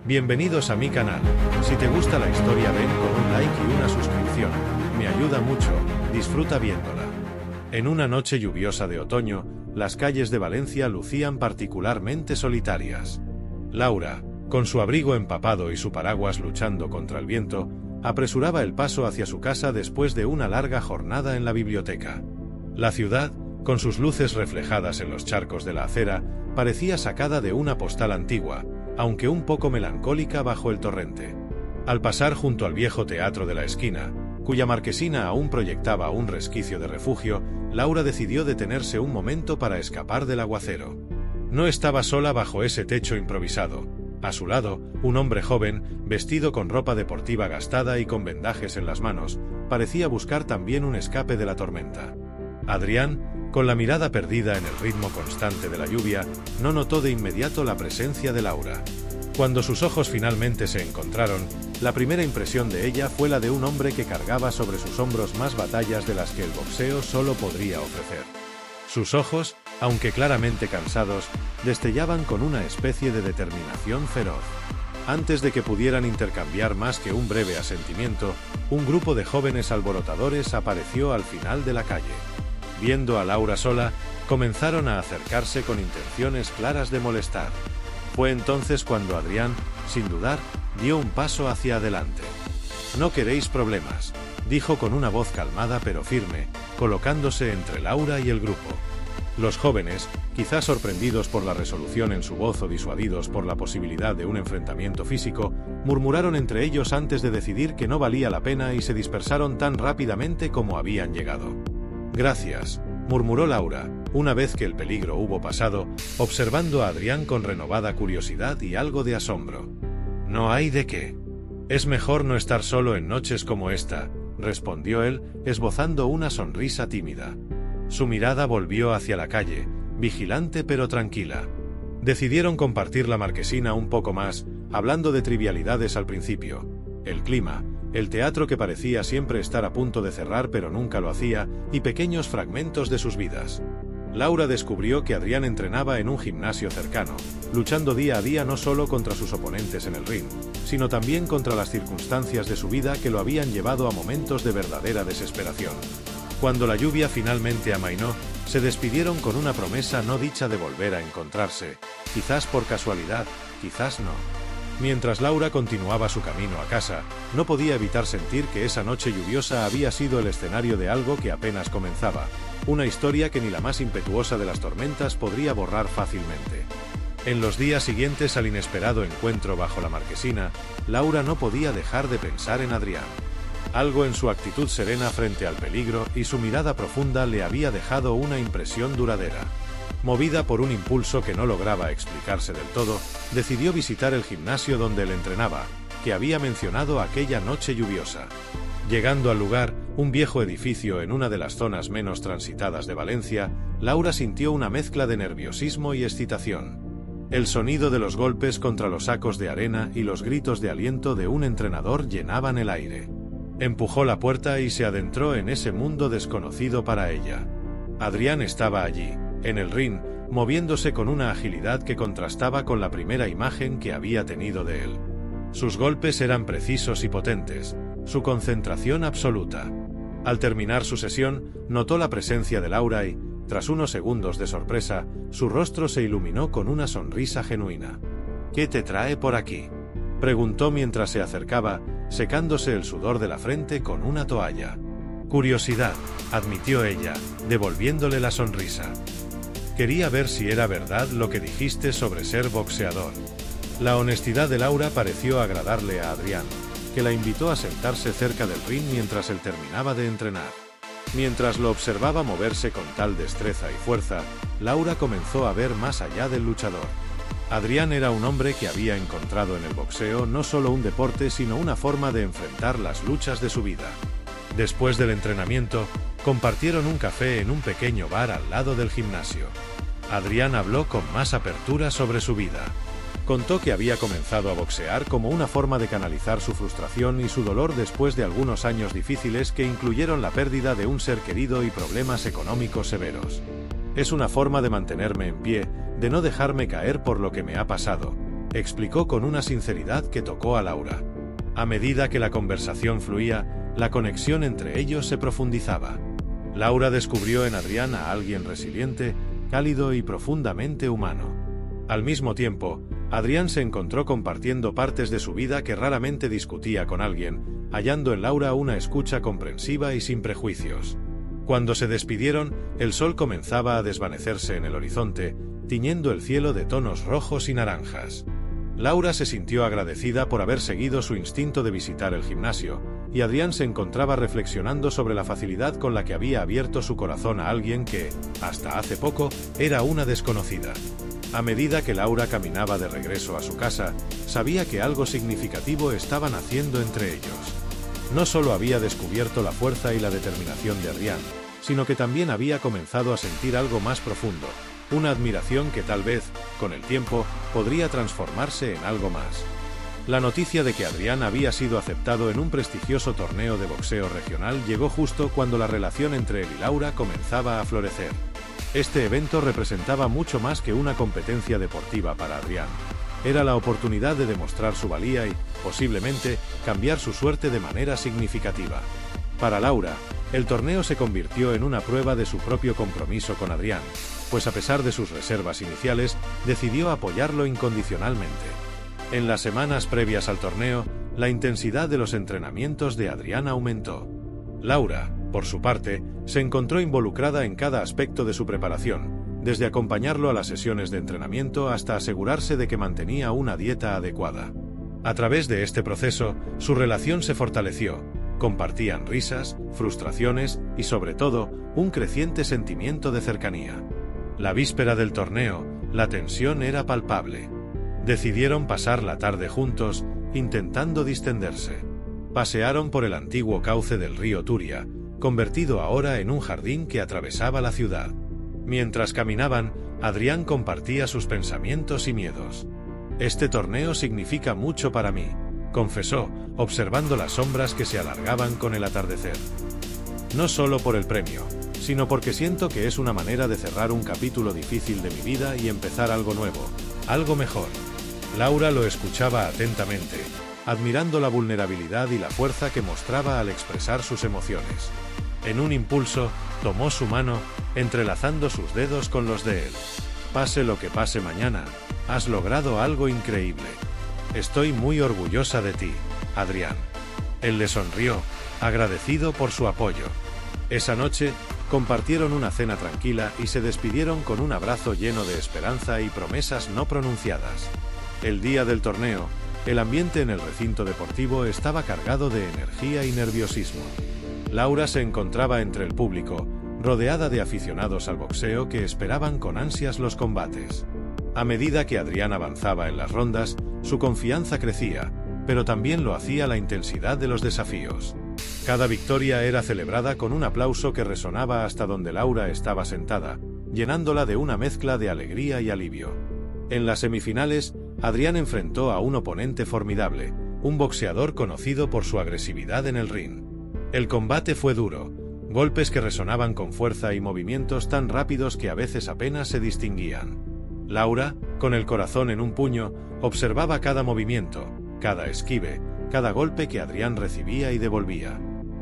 Bienvenidos a mi canal. Si te gusta la historia ven con un like y una suscripción. Me ayuda mucho, disfruta viéndola. En una noche lluviosa de otoño, las calles de Valencia lucían particularmente solitarias. Laura, con su abrigo empapado y su paraguas luchando contra el viento, apresuraba el paso hacia su casa después de una larga jornada en la biblioteca. La ciudad, con sus luces reflejadas en los charcos de la acera, parecía sacada de una postal antigua, aunque un poco melancólica bajo el torrente. Al pasar junto al viejo teatro de la esquina, cuya marquesina aún proyectaba un resquicio de refugio, Laura decidió detenerse un momento para escapar del aguacero. No estaba sola bajo ese techo improvisado. A su lado, un hombre joven, vestido con ropa deportiva gastada y con vendajes en las manos, parecía buscar también un escape de la tormenta. Adrián, con la mirada perdida en el ritmo constante de la lluvia, no notó de inmediato la presencia de Laura. Cuando sus ojos finalmente se encontraron, la primera impresión de ella fue la de un hombre que cargaba sobre sus hombros más batallas de las que el boxeo solo podría ofrecer. Sus ojos, aunque claramente cansados, destellaban con una especie de determinación feroz. Antes de que pudieran intercambiar más que un breve asentimiento, un grupo de jóvenes alborotadores apareció al final de la calle. Viendo a Laura sola, comenzaron a acercarse con intenciones claras de molestar. Fue entonces cuando Adrián, sin dudar, dio un paso hacia adelante. «No queréis problemas», dijo con una voz calmada pero firme, colocándose entre Laura y el grupo. Los jóvenes, quizás sorprendidos por la resolución en su voz o disuadidos por la posibilidad de un enfrentamiento físico, murmuraron entre ellos antes de decidir que no valía la pena y se dispersaron tan rápidamente como habían llegado. «Gracias», murmuró Laura, una vez que el peligro hubo pasado, observando a Adrián con renovada curiosidad y algo de asombro. «No hay de qué. Es mejor no estar solo en noches como esta», respondió él, esbozando una sonrisa tímida. Su mirada volvió hacia la calle, vigilante pero tranquila. Decidieron compartir la marquesina un poco más, hablando de trivialidades al principio. El clima, el teatro que parecía siempre estar a punto de cerrar pero nunca lo hacía, y pequeños fragmentos de sus vidas. Laura descubrió que Adrián entrenaba en un gimnasio cercano, luchando día a día no solo contra sus oponentes en el ring, sino también contra las circunstancias de su vida que lo habían llevado a momentos de verdadera desesperación. Cuando la lluvia finalmente amainó, se despidieron con una promesa no dicha de volver a encontrarse, quizás por casualidad, quizás no. Mientras Laura continuaba su camino a casa, no podía evitar sentir que esa noche lluviosa había sido el escenario de algo que apenas comenzaba, una historia que ni la más impetuosa de las tormentas podría borrar fácilmente. En los días siguientes al inesperado encuentro bajo la marquesina, Laura no podía dejar de pensar en Adrián. Algo en su actitud serena frente al peligro y su mirada profunda le había dejado una impresión duradera. Movida por un impulso que no lograba explicarse del todo, decidió visitar el gimnasio donde él entrenaba, que había mencionado aquella noche lluviosa. Llegando al lugar, un viejo edificio en una de las zonas menos transitadas de Valencia, Laura sintió una mezcla de nerviosismo y excitación. El sonido de los golpes contra los sacos de arena y los gritos de aliento de un entrenador llenaban el aire. Empujó la puerta y se adentró en ese mundo desconocido para ella. Adrián estaba allí, en el ring, moviéndose con una agilidad que contrastaba con la primera imagen que había tenido de él. Sus golpes eran precisos y potentes, su concentración absoluta. Al terminar su sesión, notó la presencia de Laura y, tras unos segundos de sorpresa, su rostro se iluminó con una sonrisa genuina. «¿Qué te trae por aquí?», preguntó mientras se acercaba, secándose el sudor de la frente con una toalla. «Curiosidad», admitió ella, devolviéndole la sonrisa. «Quería ver si era verdad lo que dijiste sobre ser boxeador». La honestidad de Laura pareció agradarle a Adrián, que la invitó a sentarse cerca del ring mientras él terminaba de entrenar. Mientras lo observaba moverse con tal destreza y fuerza, Laura comenzó a ver más allá del luchador. Adrián era un hombre que había encontrado en el boxeo no solo un deporte sino una forma de enfrentar las luchas de su vida. Después del entrenamiento, compartieron un café en un pequeño bar al lado del gimnasio. Adrián habló con más apertura sobre su vida. Contó que había comenzado a boxear como una forma de canalizar su frustración y su dolor después de algunos años difíciles que incluyeron la pérdida de un ser querido y problemas económicos severos. «Es una forma de mantenerme en pie, de no dejarme caer por lo que me ha pasado», explicó con una sinceridad que tocó a Laura. A medida que la conversación fluía, la conexión entre ellos se profundizaba. Laura descubrió en Adrián a alguien resiliente, cálido y profundamente humano. Al mismo tiempo, Adrián se encontró compartiendo partes de su vida que raramente discutía con alguien, hallando en Laura una escucha comprensiva y sin prejuicios. Cuando se despidieron, el sol comenzaba a desvanecerse en el horizonte, tiñendo el cielo de tonos rojos y naranjas. Laura se sintió agradecida por haber seguido su instinto de visitar el gimnasio, y Adrián se encontraba reflexionando sobre la facilidad con la que había abierto su corazón a alguien que, hasta hace poco, era una desconocida. A medida que Laura caminaba de regreso a su casa, sabía que algo significativo estaba naciendo entre ellos. No solo había descubierto la fuerza y la determinación de Adrián, sino que también había comenzado a sentir algo más profundo, una admiración que tal vez, con el tiempo, podría transformarse en algo más. La noticia de que Adrián había sido aceptado en un prestigioso torneo de boxeo regional llegó justo cuando la relación entre él y Laura comenzaba a florecer. Este evento representaba mucho más que una competencia deportiva para Adrián. Era la oportunidad de demostrar su valía y, posiblemente, cambiar su suerte de manera significativa. Para Laura, el torneo se convirtió en una prueba de su propio compromiso con Adrián, pues a pesar de sus reservas iniciales, decidió apoyarlo incondicionalmente. En las semanas previas al torneo, la intensidad de los entrenamientos de Adrián aumentó. Laura, por su parte, se encontró involucrada en cada aspecto de su preparación, desde acompañarlo a las sesiones de entrenamiento hasta asegurarse de que mantenía una dieta adecuada. A través de este proceso, su relación se fortaleció. Compartían risas, frustraciones y, sobre todo, un creciente sentimiento de cercanía. La víspera del torneo, la tensión era palpable. Decidieron pasar la tarde juntos, intentando distenderse. Pasearon por el antiguo cauce del río Turia, convertido ahora en un jardín que atravesaba la ciudad. Mientras caminaban, Adrián compartía sus pensamientos y miedos. «Este torneo significa mucho para mí», confesó, observando las sombras que se alargaban con el atardecer. «No solo por el premio, sino porque siento que es una manera de cerrar un capítulo difícil de mi vida y empezar algo nuevo, algo mejor». Laura lo escuchaba atentamente, admirando la vulnerabilidad y la fuerza que mostraba al expresar sus emociones. En un impulso, tomó su mano, entrelazando sus dedos con los de él. «Pase lo que pase mañana, has logrado algo increíble. Estoy muy orgullosa de ti, Adrián». Él le sonrió, agradecido por su apoyo. Esa noche, compartieron una cena tranquila y se despidieron con un abrazo lleno de esperanza y promesas no pronunciadas. El día del torneo, el ambiente en el recinto deportivo estaba cargado de energía y nerviosismo. Laura se encontraba entre el público, rodeada de aficionados al boxeo que esperaban con ansias los combates. A medida que Adrián avanzaba en las rondas, su confianza crecía, pero también lo hacía la intensidad de los desafíos. Cada victoria era celebrada con un aplauso que resonaba hasta donde Laura estaba sentada, llenándola de una mezcla de alegría y alivio. En las semifinales, Adrián enfrentó a un oponente formidable, un boxeador conocido por su agresividad en el ring. El combate fue duro, golpes que resonaban con fuerza y movimientos tan rápidos que a veces apenas se distinguían. Laura, con el corazón en un puño, observaba cada movimiento, cada esquive, cada golpe que Adrián recibía y devolvía.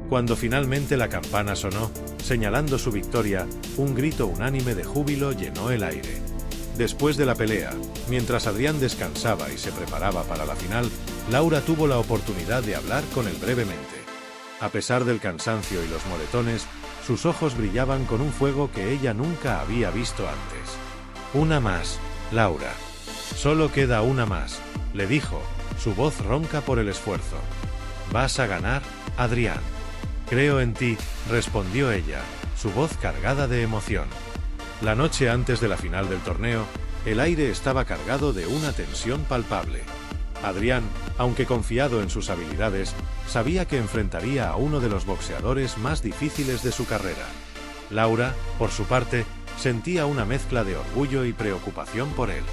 Cuando finalmente la campana sonó, señalando su victoria, un grito unánime de júbilo llenó el aire. Después de la pelea, mientras Adrián descansaba y se preparaba para la final, Laura tuvo la oportunidad de hablar con él brevemente. A pesar del cansancio y los moretones, sus ojos brillaban con un fuego que ella nunca había visto antes. «Una más, Laura. Solo queda una más», le dijo, su voz ronca por el esfuerzo. «Vas a ganar, Adrián». «Creo en ti», respondió ella, su voz cargada de emoción. La noche antes de la final del torneo, el aire estaba cargado de una tensión palpable. Adrián, aunque confiado en sus habilidades, sabía que enfrentaría a uno de los boxeadores más difíciles de su carrera. Laura, por su parte, sentía una mezcla de orgullo y preocupación por él.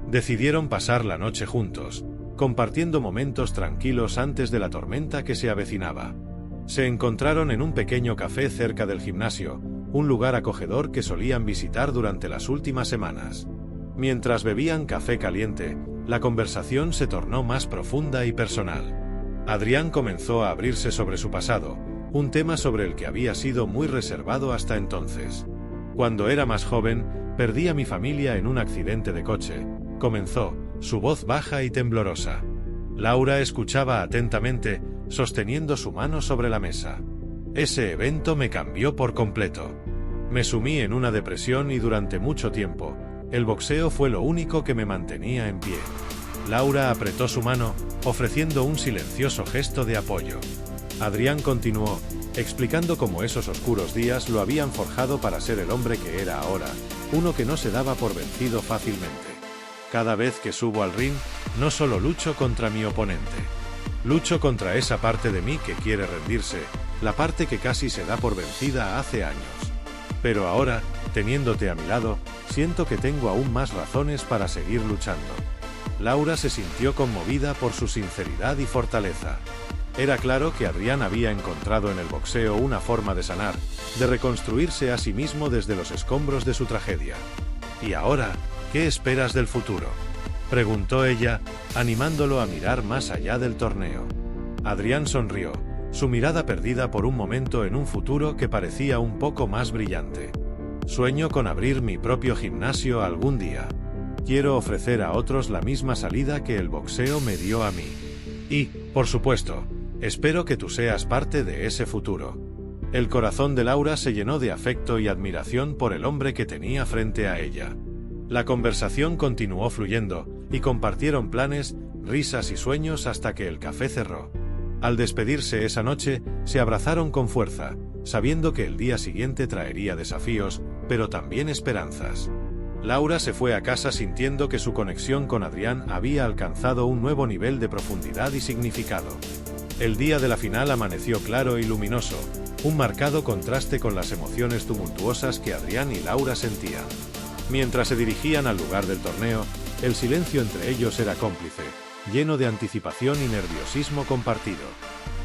Decidieron pasar la noche juntos, compartiendo momentos tranquilos antes de la tormenta que se avecinaba. Se encontraron en un pequeño café cerca del gimnasio, un lugar acogedor que solían visitar durante las últimas semanas. Mientras bebían café caliente, la conversación se tornó más profunda y personal. Adrián comenzó a abrirse sobre su pasado, un tema sobre el que había sido muy reservado hasta entonces. Cuando era más joven, perdí a mi familia en un accidente de coche, comenzó, su voz baja y temblorosa. Laura escuchaba atentamente, sosteniendo su mano sobre la mesa. Ese evento me cambió por completo. Me sumí en una depresión y durante mucho tiempo, el boxeo fue lo único que me mantenía en pie. Laura apretó su mano, ofreciendo un silencioso gesto de apoyo. Adrián continuó, explicando cómo esos oscuros días lo habían forjado para ser el hombre que era ahora, uno que no se daba por vencido fácilmente. Cada vez que subo al ring, no solo lucho contra mi oponente. Lucho contra esa parte de mí que quiere rendirse, la parte que casi se da por vencida hace años. Pero ahora, teniéndote a mi lado, siento que tengo aún más razones para seguir luchando. Laura se sintió conmovida por su sinceridad y fortaleza. Era claro que Adrián había encontrado en el boxeo una forma de sanar, de reconstruirse a sí mismo desde los escombros de su tragedia. ¿Y ahora, qué esperas del futuro?, preguntó ella, animándolo a mirar más allá del torneo. Adrián sonrió, su mirada perdida por un momento en un futuro que parecía un poco más brillante. Sueño con abrir mi propio gimnasio algún día. Quiero ofrecer a otros la misma salida que el boxeo me dio a mí. Y, por supuesto, espero que tú seas parte de ese futuro. El corazón de Laura se llenó de afecto y admiración por el hombre que tenía frente a ella. La conversación continuó fluyendo, y compartieron planes, risas y sueños hasta que el café cerró. Al despedirse esa noche, se abrazaron con fuerza, sabiendo que el día siguiente traería desafíos, pero también esperanzas. Laura se fue a casa sintiendo que su conexión con Adrián había alcanzado un nuevo nivel de profundidad y significado. El día de la final amaneció claro y luminoso, un marcado contraste con las emociones tumultuosas que Adrián y Laura sentían. Mientras se dirigían al lugar del torneo, el silencio entre ellos era cómplice, lleno de anticipación y nerviosismo compartido.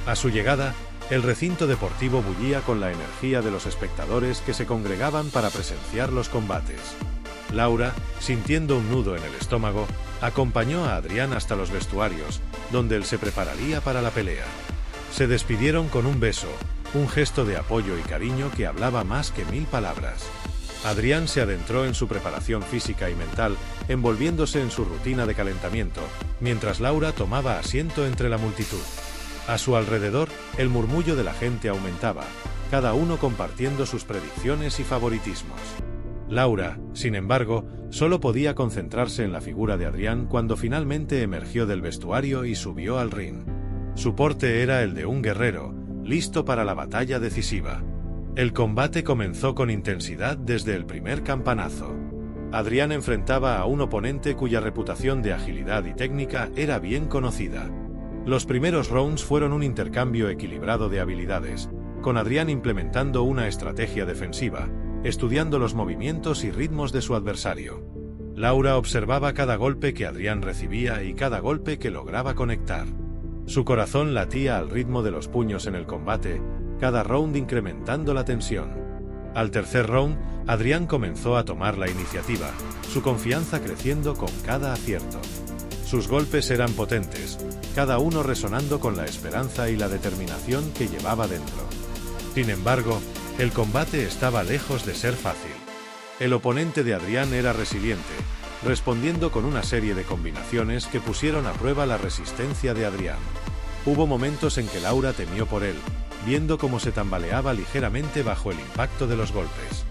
A su llegada, el recinto deportivo bullía con la energía de los espectadores que se congregaban para presenciar los combates. Laura, sintiendo un nudo en el estómago, acompañó a Adrián hasta los vestuarios, donde él se prepararía para la pelea. Se despidieron con un beso, un gesto de apoyo y cariño que hablaba más que 1000 palabras. Adrián se adentró en su preparación física y mental, envolviéndose en su rutina de calentamiento, mientras Laura tomaba asiento entre la multitud. A su alrededor, el murmullo de la gente aumentaba, cada uno compartiendo sus predicciones y favoritismos. Laura, sin embargo, solo podía concentrarse en la figura de Adrián cuando finalmente emergió del vestuario y subió al ring. Su porte era el de un guerrero, listo para la batalla decisiva. El combate comenzó con intensidad desde el primer campanazo. Adrián enfrentaba a un oponente cuya reputación de agilidad y técnica era bien conocida. Los primeros rounds fueron un intercambio equilibrado de habilidades, con Adrián implementando una estrategia defensiva, estudiando los movimientos y ritmos de su adversario. Laura observaba cada golpe que Adrián recibía y cada golpe que lograba conectar. Su corazón latía al ritmo de los puños en el combate, cada round incrementando la tensión. Al tercer round, Adrián comenzó a tomar la iniciativa, su confianza creciendo con cada acierto. Sus golpes eran potentes, cada uno resonando con la esperanza y la determinación que llevaba dentro. Sin embargo, el combate estaba lejos de ser fácil. El oponente de Adrián era resiliente, respondiendo con una serie de combinaciones que pusieron a prueba la resistencia de Adrián. Hubo momentos en que Laura temió por él, viendo cómo se tambaleaba ligeramente bajo el impacto de los golpes.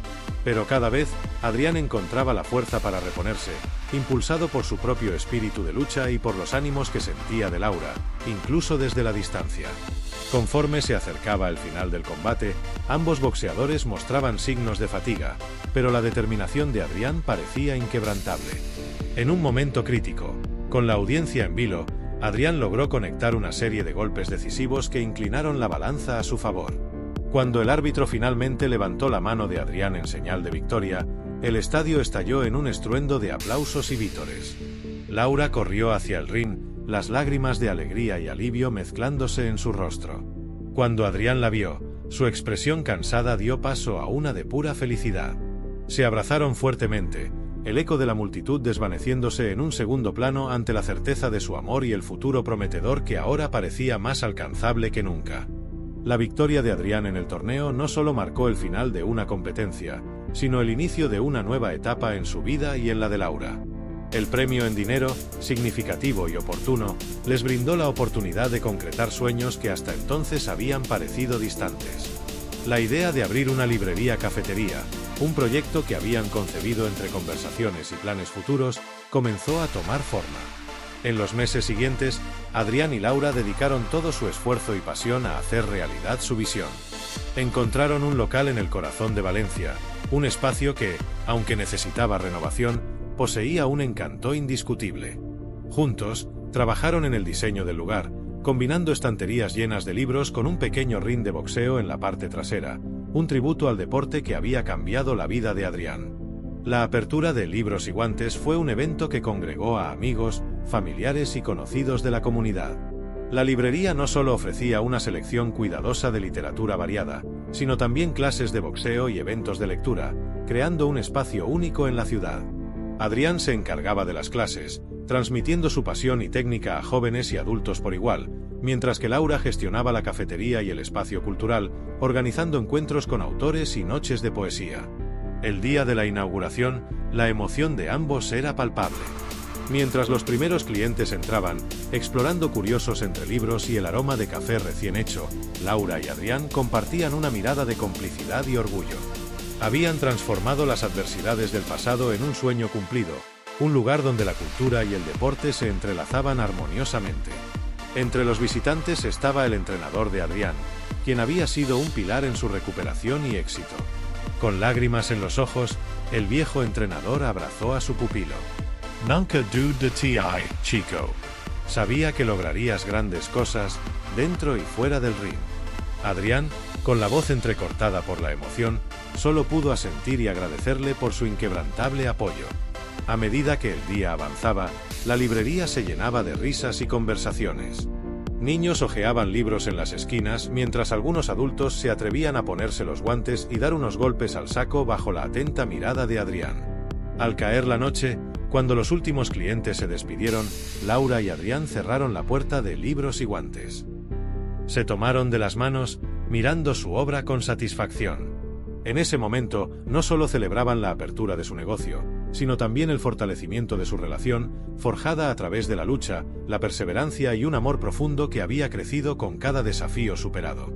Pero cada vez, Adrián encontraba la fuerza para reponerse, impulsado por su propio espíritu de lucha y por los ánimos que sentía de Laura, incluso desde la distancia. Conforme se acercaba el final del combate, ambos boxeadores mostraban signos de fatiga, pero la determinación de Adrián parecía inquebrantable. En un momento crítico, con la audiencia en vilo, Adrián logró conectar una serie de golpes decisivos que inclinaron la balanza a su favor. Cuando el árbitro finalmente levantó la mano de Adrián en señal de victoria, el estadio estalló en un estruendo de aplausos y vítores. Laura corrió hacia el ring, las lágrimas de alegría y alivio mezclándose en su rostro. Cuando Adrián la vio, su expresión cansada dio paso a una de pura felicidad. Se abrazaron fuertemente, el eco de la multitud desvaneciéndose en un segundo plano ante la certeza de su amor y el futuro prometedor que ahora parecía más alcanzable que nunca. La victoria de Adrián en el torneo no solo marcó el final de una competencia, sino el inicio de una nueva etapa en su vida y en la de Laura. El premio en dinero, significativo y oportuno, les brindó la oportunidad de concretar sueños que hasta entonces habían parecido distantes. La idea de abrir una librería-cafetería, un proyecto que habían concebido entre conversaciones y planes futuros, comenzó a tomar forma. En los meses siguientes, Adrián y Laura dedicaron todo su esfuerzo y pasión a hacer realidad su visión. Encontraron un local en el corazón de Valencia, un espacio que, aunque necesitaba renovación, poseía un encanto indiscutible. Juntos, trabajaron en el diseño del lugar, combinando estanterías llenas de libros con un pequeño ring de boxeo en la parte trasera, un tributo al deporte que había cambiado la vida de Adrián. La apertura de Libros y Guantes fue un evento que congregó a amigos, familiares y conocidos de la comunidad. La librería no solo ofrecía una selección cuidadosa de literatura variada, sino también clases de boxeo y eventos de lectura, creando un espacio único en la ciudad. Adrián se encargaba de las clases, transmitiendo su pasión y técnica a jóvenes y adultos por igual, mientras que Laura gestionaba la cafetería y el espacio cultural, organizando encuentros con autores y noches de poesía. El día de la inauguración, la emoción de ambos era palpable. Mientras los primeros clientes entraban, explorando curiosos entre libros y el aroma de café recién hecho, Laura y Adrián compartían una mirada de complicidad y orgullo. Habían transformado las adversidades del pasado en un sueño cumplido, un lugar donde la cultura y el deporte se entrelazaban armoniosamente. Entre los visitantes estaba el entrenador de Adrián, quien había sido un pilar en su recuperación y éxito. Con lágrimas en los ojos, el viejo entrenador abrazó a su pupilo. Nunca dudes de ti, chico. Sabía que lograrías grandes cosas, dentro y fuera del ring. Adrián, con la voz entrecortada por la emoción, solo pudo asentir y agradecerle por su inquebrantable apoyo. A medida que el día avanzaba, la librería se llenaba de risas y conversaciones. Niños hojeaban libros en las esquinas, mientras algunos adultos se atrevían a ponerse los guantes y dar unos golpes al saco bajo la atenta mirada de Adrián. Al caer la noche, cuando los últimos clientes se despidieron, Laura y Adrián cerraron la puerta de Libros y Guantes. Se tomaron de las manos, mirando su obra con satisfacción. En ese momento, no solo celebraban la apertura de su negocio, sino también el fortalecimiento de su relación, forjada a través de la lucha, la perseverancia y un amor profundo que había crecido con cada desafío superado.